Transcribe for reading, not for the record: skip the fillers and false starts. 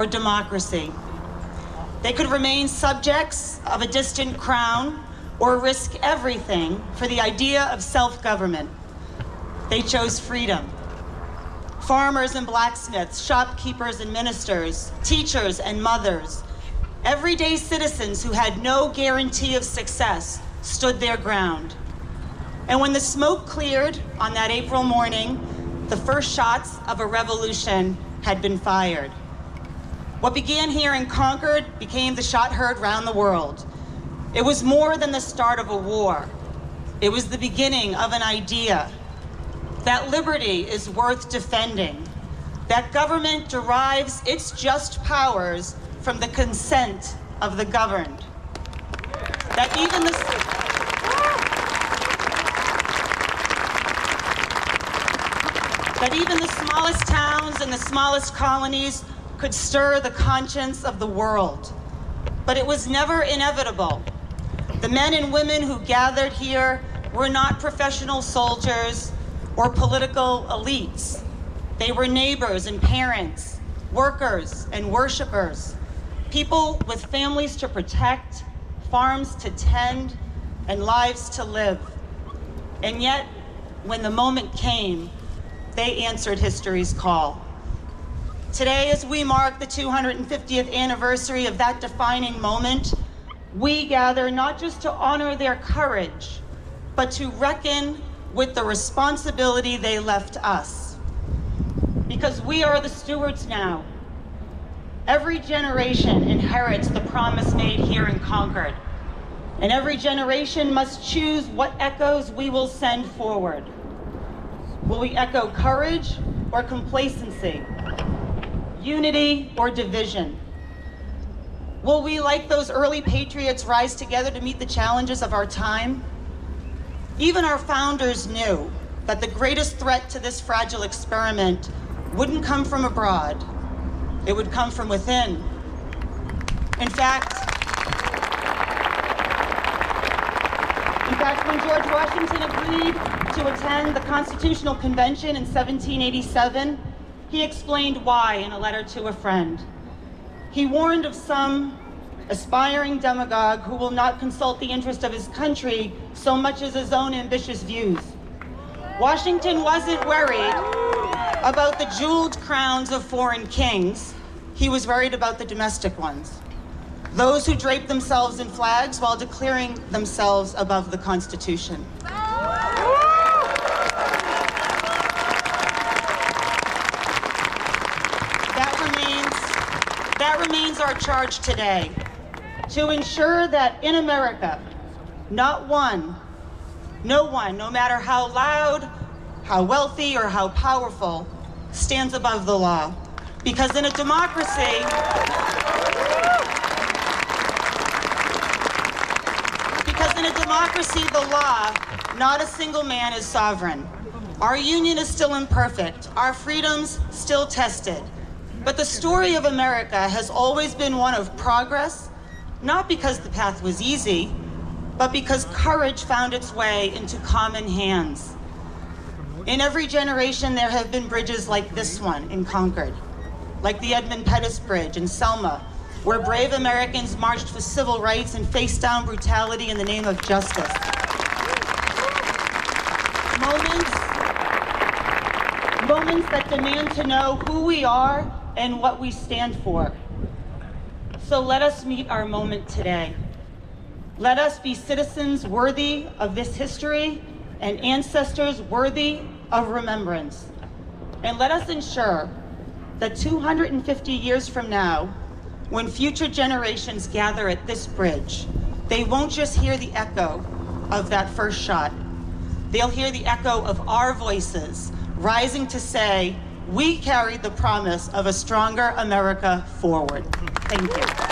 or democracy. They could remain subjects of a distant crown or risk everything for the idea of self-government. They chose freedom. Farmers and blacksmiths, shopkeepers and ministers, teachers and mothers, everyday citizens who had no guarantee of success stood their ground. And when the smoke cleared on that April morning, the first shots of a revolution had been fired. What began here in Concord became the shot heard round the world. It was more than the start of a war. It was the beginning of an idea that liberty is worth defending, that government derives its just powers from the consent of the governed, that even the smallest towns and the smallest colonies could stir the conscience of the world. But it was never inevitable. The men and women who gathered here were not professional soldiers or political elites. They were neighbors and parents, workers and worshipers, people with families to protect, farms to tend, and lives to live. And yet, when the moment came, they answered history's call. Today, as we mark the 250th anniversary of that defining moment, we gather not just to honor their courage, but to reckon with the responsibility they left us. Because we are the stewards now. Every generation inherits the promise made here in Concord, and every generation must choose what echoes we will send forward. Will we echo courage or complacency? Unity or division? Will we, like those early patriots, rise together to meet the challenges of our time? Even our founders knew that the greatest threat to this fragile experiment wouldn't come from abroad. It would come from within. In fact, when George Washington agreed to attend the Constitutional Convention in 1787, he explained why in a letter to a friend. He warned of some aspiring demagogue who will not consult the interest of his country so much as his own ambitious views. Washington wasn't worried about the jeweled crowns of foreign kings. He was worried about the domestic ones, those who drape themselves in flags while declaring themselves above the Constitution. That remains our charge today, to ensure that in America, no one, no matter how loud, how wealthy, or how powerful, stands above the law. Because in a democracy, the law, not a single man is sovereign. Our union is still imperfect, our freedoms still tested. But the story of America has always been one of progress, not because the path was easy, but because courage found its way into common hands. In every generation, there have been bridges like this one in Concord, like the Edmund Pettus Bridge in Selma, where brave Americans marched for civil rights and faced down brutality in the name of justice. Moments that demand to know who we are and what we stand for. So let us meet our moment today. Let us be citizens worthy of this history and ancestors worthy of remembrance. And let us ensure that 250 years from now, when future generations gather at this bridge, they won't just hear the echo of that first shot. They'll hear the echo of our voices rising to say, we carried the promise of a stronger America forward. Thank you.